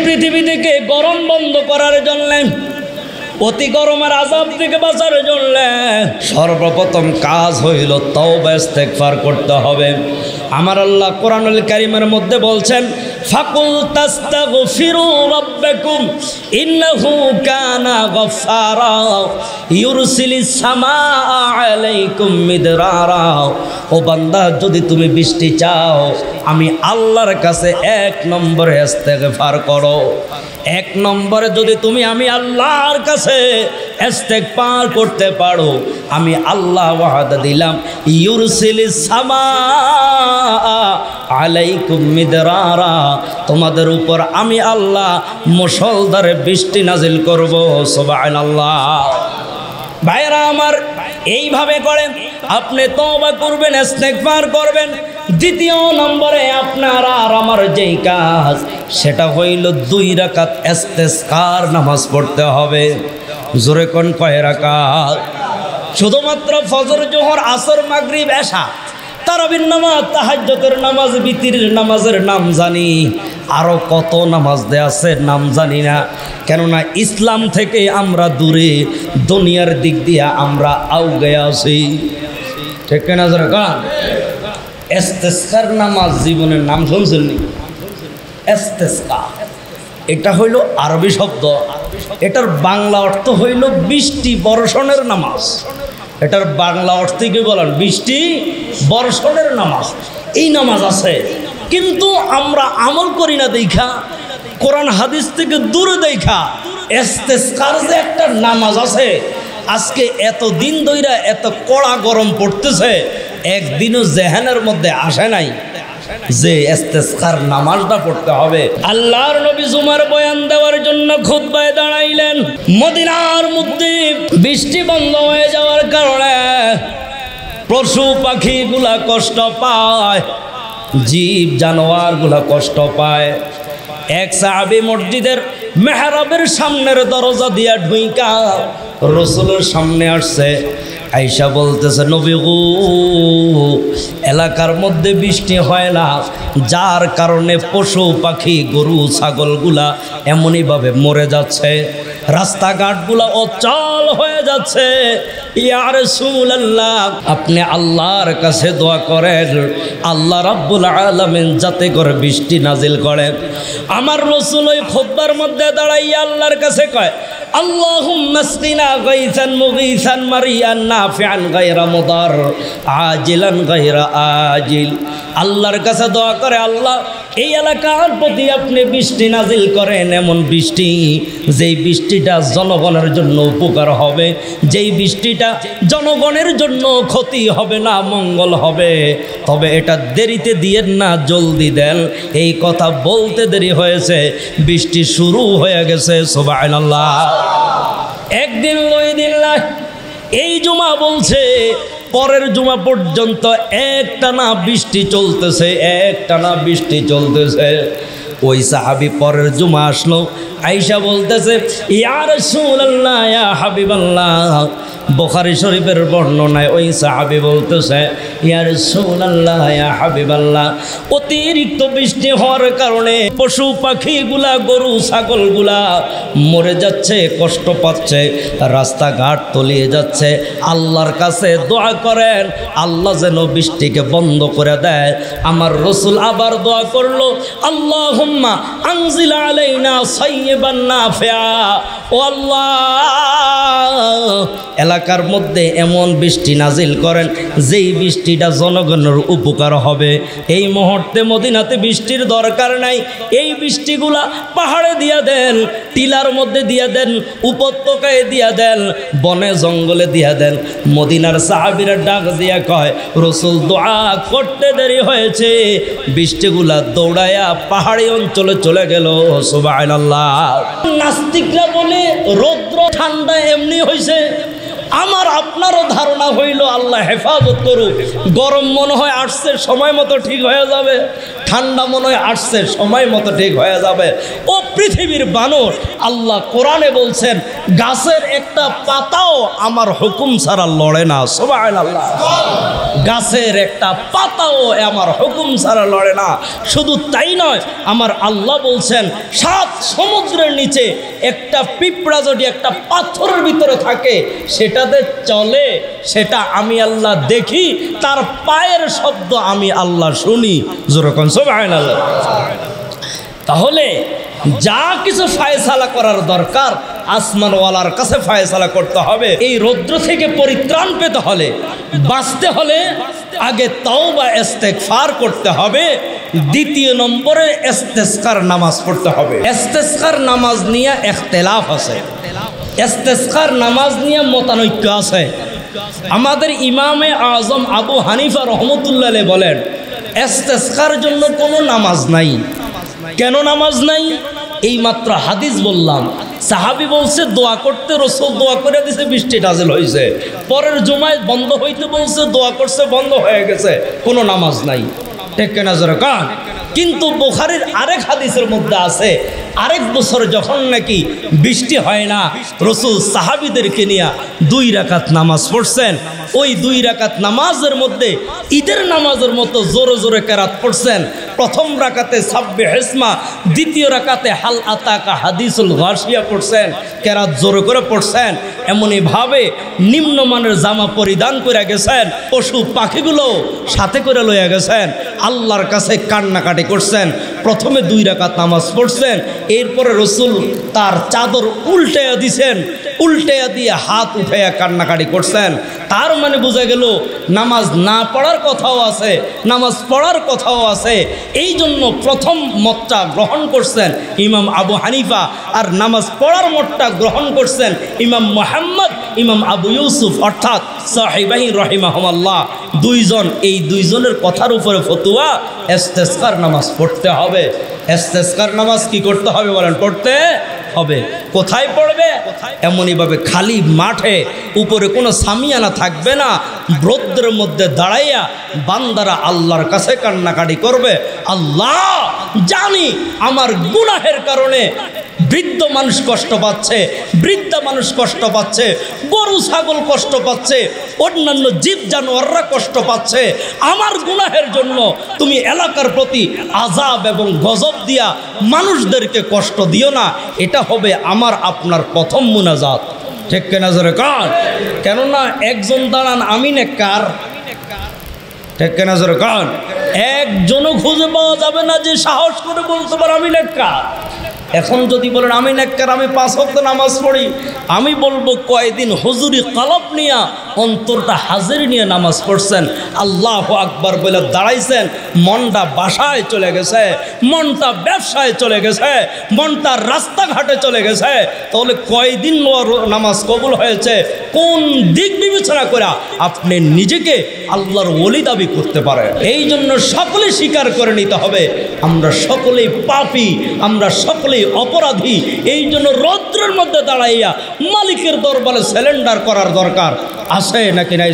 পৃথিবী থেকে গরম বন্ধ করার জন্য, অতি গরমের আযাব থেকে বাঁচার জন্য সর্বপ্রথম কাজ হইল তওবা ইস্তেগফার করতে হবে। আমার আল্লাহ কোরআনুল কারীমের মধ্যে বলছেন, ফাকুল তাস্তাগফিরু রাব্বাকুম ইন্নাহু কানা গফফারা ইউরসিলিস সামাআ আলাইকুম মিদরারা। ও বান্দা, যদি তুমি বৃষ্টি চাও, আমি আল্লাহর কাছে 1 নম্বরে ইস্তেগফার করো। 1 নম্বরে যদি তুমি আমি আল্লাহর কাছে ইস্তেগফার করতে পারো, আমি আল্লাহ ওয়াদা দিলাম ইউরসিলিস সামাআ আলাইকুম মিদরারা, তোমাদের উপর আমি আল্লাহ মুষলধারে বৃষ্টি নাজিল করব। সুবহানাল্লাহ। ভাইরা আমার, এইভাবে করেন আপনি তওবা করবেন, ইস্তেগফার করবেন। দ্বিতীয় নম্বরে আপনার আর আমার যেই কাজ, সেটা হইল 2 রাকাত ইস্তেসকার নামাজ পড়তে হবে। জোরে কোন কয় রাকাত? শুধুমাত্র ফজর, জোহর, আসর, মাগরিব, এশা, তারাবির নামাজ, তাহাজ্জুদের নামাজ, বিতিরের নামাজের নাম জানি, আরও কত নামাজ দেয়া আছে নাম জানি না। কেননা ইসলাম থেকে আমরা দূরে, দুনিয়ার দিক দিয়ে আমরা আউগে আছি। ঠিক কিনা জোরে কান? ইস্তেসকার নামাজ জীবনের নাম শুনছেন নি? ইস্তেসকা এটা হইল আরবি শব্দ, এটার বাংলা অর্থ হইল বৃষ্টি বর্ষণের নামাজ। এটার বাংলা অর্থ কি বলেন? বৃষ্টি বর্ষণের নামাজ। এই নামাজ আছে, কিন্তু আমরা আমল করি না দেখা, কোরআন হাদিস থেকে দূরে দেখা ইস্তেসকার যে একটা নামাজ আছে, আজকে এত দিন ধইরা এত কড়া গরম পড়তেছে, একদিনও জেহানের মধ্যে আসে নাই যে ইস্তেসকার নামাজটা পড়তে হবে। আল্লাহর নবী জুমার বয়ান দেওয়ার জন্য খুতবায় দাঁড়াইলেন। মদিনার মধ্যে বৃষ্টি বন্ধ হয়ে যাওয়ার কারণে পশু পাখিগুলা কষ্ট পায়, জীব জানোয়ারগুলা কষ্ট পায়। এক সাহাবী মসজিদের মেহরাবের সামনের দরজা দিয়া ঢুইকা রাসূলের সামনে আসছে। আয়েশা বলতেছে, নবী গো, এলাকার মধ্যে বৃষ্টি হয় না, যার কারণে পশু পাখি গরু ছাগলগুলা এমনইভাবে মরে যাচ্ছে, রাস্তাঘাটগুলা অচল হয়ে যাচ্ছে। ইয়া রাসূলুল্লাহ, আপনি আল্লাহর কাছে দোয়া করেন, আল্লাহ রাব্বুল আলামিন যাতে করে বৃষ্টি নাজিল করেন। আমার রাসূল ওই খুতবার মধ্যে দাঁড়াইয়া আল্লাহর কাছে কয়, আল্লাহুম্মা আসকিনা গায়সান মুগীসান মারিয়ান নাফিআন গায়রা মুদার আজিলান গায়রা আজিল। আল্লাহর কাছে দোয়া করে, আল্লাহ এই এলাকার প্রতি আপনি বৃষ্টি নাজিল করেন, এমন বৃষ্টি যেই বৃষ্টিটা জনগণের জন্য উপকার হবে, যেই বৃষ্টিটা জনগণের জন্য ক্ষতি হবে না, মঙ্গল হবে। তবে এটা দেরিতে দিয়েন না, জলদি দেন। এই কথা বলতে দেরি হয়েছে, বৃষ্টি শুরু হয়ে গেছে। সুবহানাল্লাহ। একদিন 2 দিন না, এই জুমা বলছে পরের জুমা পর্যন্ত একটানা বৃষ্টি চলতেছে, একটানা বৃষ্টি চলতেছে। ওই সাহাবী পরের জুমা আসলো, আয়েশা বলতেছে, ইয়া রাসূলুল্লাহ, ইয়া হাবিবাল্লাহ। বুখারী শরীফের বর্ণনায় ওই সাহাবী বলতেছে, ইয়া রাসূলুল্লাহ, ইয়া হাবিবাল্লাহ, অতিরিক্ত বৃষ্টি হওয়ার কারণে পশু পাখিগুলা, গরু ছাগলগুলা মরে যাচ্ছে, কষ্ট পাচ্ছে, রাস্তাঘাট তলিয়ে যাচ্ছে। আল্লাহর কাছে দোয়া করেন, আল্লাহ যেন বৃষ্টিকে বন্ধ করে দেয়। আমার রাসূল আবার দোয়া করলো, আল্লাহুম্মা আনজিল আলাইনা সাইয়্যিবান নাফিআ। ও আল্লাহ, এলাকার মধ্যে এমন বৃষ্টি নাজিল করেন যেই বৃষ্টিটা জনগণের উপকার হবে। এই মুহূর্তে মদিনাতে বৃষ্টির দরকার নাই, এই বৃষ্টিগুলা পাহাড়ে দিয়া দেন, টিলার মধ্যে দিয়া দেন, উপত্যকায় দিয়া দেন, বনে জঙ্গলে দিয়া দেন। মদিনার সাহাবীরা ডাক দিয়া কয়, রাসূল দোয়া করতে দেরি হয়েছে, বৃষ্টিগুলা দৌড়ায়া পাহাড়ি অঞ্চলে চলে গেল। সুবহানাল্লাহ। নাস্তিকরা বলে রৌদ্র ঠান্ডা এমনি হয়েছে, আমার আপনারও ধারণা হইল আল্লাহ হেফাজত করুক, গরম মনে হয় আসছে সময় মতো ঠিক হয়ে যাবে, ঠান্ডা মনে হয় আসছে সময় মতো ঠিক হয়ে যাবে। ও পৃথিবীর বানর, আল্লাহ কোরআনে বলছেন গাছের একটা পাতাও আমার হুকুম ছাড়া লড়ে না। সুবহানাল্লাহ, গাছের একটা পাতাও আমার হুকুম ছাড়া লড়ে না। শুধু তাই নয়, আমার আল্লাহ বলছেন 7 সমুদ্রের নিচে একটা পিঁপড়া যদি একটা পাথরের ভিতরে থাকে সেটাতে চলে, সেটা আমি আল্লাহ দেখি, তার পায়ের শব্দ আমি আল্লাহ শুনি। যেরকম সুবহানাল্লাহ। তাহলে যা কিছু ফায়সালা করার দরকার আসমানওয়ালার কাছে ফায়সালা করতে হবে। এই রৌদ্র থেকে পরিত্রাণ পেতে হলে, বাঁচতে হলে আগে তাওবা ইস্তেগফার করতে হবে। দ্বিতীয় নম্বরে ইস্তেসকার নামাজ পড়তে হবে। ইস্তেসকার নামাজ নিয়ে ইখতিলাফ আছে, ইস্তেসকার নামাজ নিয়ে মতানৈক্য আছে। আমাদের ইমামে আজম আবু হানিফা রহমতুল্লাহ আলাইহি বলেন ইস্তেসকার জন্য কোনো নামাজ নাই। কেন নামাজ নাই? এই মাত্র হাদিস বললাম, সাহাবী বলছে দোয়া করতে, রাসূল দোয়া করে দিয়েছে, বৃষ্টি নাযিল হয়েছে। পরের জুমায় বন্ধ হইতে বলছে, দোয়া করছে, বন্ধ হয়ে গেছে, কোনো নামাজ নাই। ঠিক কিনা জোরে কান? কিন্তু বুখারীর আরেক হাদিসের মধ্যে আছে, আরেক বছর যখন নাকি বৃষ্টি হয় না, রাসূল সাহাবীদেরকে নিয়ে 2 রাকাত নামাজ পড়ছেন। ওই 2 রাকাত নামাজের মধ্যে ঈদের নামাজের মতো জোরে জোরে কেরাত পড়ছেন। প্রথম রাকাতে সাব্বিহ ইসমা, দ্বিতীয় রাকাতে হাল আতাকা হাদিসুল গাশিয়া পড়ছেন, কেরাত জোরে করে পড়ছেন। এমনইভাবে নিম্নমানের জামা পরিধান করে গেছেন, পশু পাখিগুলো সাথে করে লইয়া গেছেন, আল্লাহর কাছে কান্নাকাটি করছেন। প্রথমে 2 রাকাত নামাজ পড়ছেন, এরপরে রাসূল তার চাদর উল্টাইয়া দিছেন, উল্টাইয়া দিয়ে হাত উঠাইয়া কান্নাকাটি করছেন। তার মানে বোঝা গেল নামাজ না পড়ার কথাও আছে, নামাজ পড়ার কথাও আছে। এই জন্য প্রথম মতটা গ্রহণ করছেন ইমাম আবু হানিফা, আর নামাজ পড়ার মতটা গ্রহণ করছেন ইমাম মুহাম্মদ, ইমাম আবু ইউসুফ, অর্থাৎ সাহিবাইন রাহিমাহুল্লাহ। 2 জন, এই 2 জনের কথার উপরে ফতোয়া ইস্তেসকার নামাজ পড়তে হবে। ইস্তেসকার নামাজ কি করতে হবে বলেন? পড়তে হবে। কোথায় পড়বে? এমনইভাবে খালি মাঠে, উপরে কোনো সামিয়ানা থাকবে না, রৌদ্রের মধ্যে দাঁড়াইয়া বান্দারা আল্লাহর কাছে কান্নাকাটি করবে, আল্লাহ জানি আমার গুনাহের কারণে বৃদ্ধ মানুষ কষ্ট পাচ্ছে, বৃদ্ধা মানুষ কষ্ট পাচ্ছে, গরু ছাগল কষ্ট পাচ্ছে, অন্যান্য জীব জানোয়াররা কষ্ট পাচ্ছে। আমার গুনাহের জন্য তুমি এলাকার প্রতি আযাব এবং গজব দিয়া মানুষদেরকে কষ্ট দিও না। এটা হবে আমার আপনার প্রথম মুনাজাত। ঠিক কিনা জোরে কান? কেননা একজন দাঁড়ান আমি নেককার, ঠিক কিনা জোরে কান? একজনও খুঁজে পাওয়া যাবে না যে সাহস করে বলতে পারে আমি নেককার। এখন যদি বলেন আমি নেককার, আমি 5 ওয়াক্ত নামাজ পড়ি, আমি বলবো কয়দিন হুজুরি কলব নিয়া, অন্তরটা হাজির নিয়ে নামাজ পড়ছেন, আল্লাহু আকবার বলে দাঁড়াইছেন, মনটা বাসায় চলে গেছে, মনটা ব্যবসায় চলে গেছে, মনটা রাস্তাঘাটে চলে গেছে, তাহলে কয়দিন নামাজ কবুল হয়েছে, কোন দিক বিবেচনা করে আপনি নিজেকে আল্লাহর ওলি দাবি করতে পারেন? এই জন্য সকলে স্বীকার করে নিতে হবে আমরা সকলেই পাপী, আমরা সকলেই অপরাধী। এই জন্য রৌদ্রের মধ্যে দাঁড়াইয়া মালিকের দরবারে সারেন্ডার করার দরকার আছে নাকি নাই?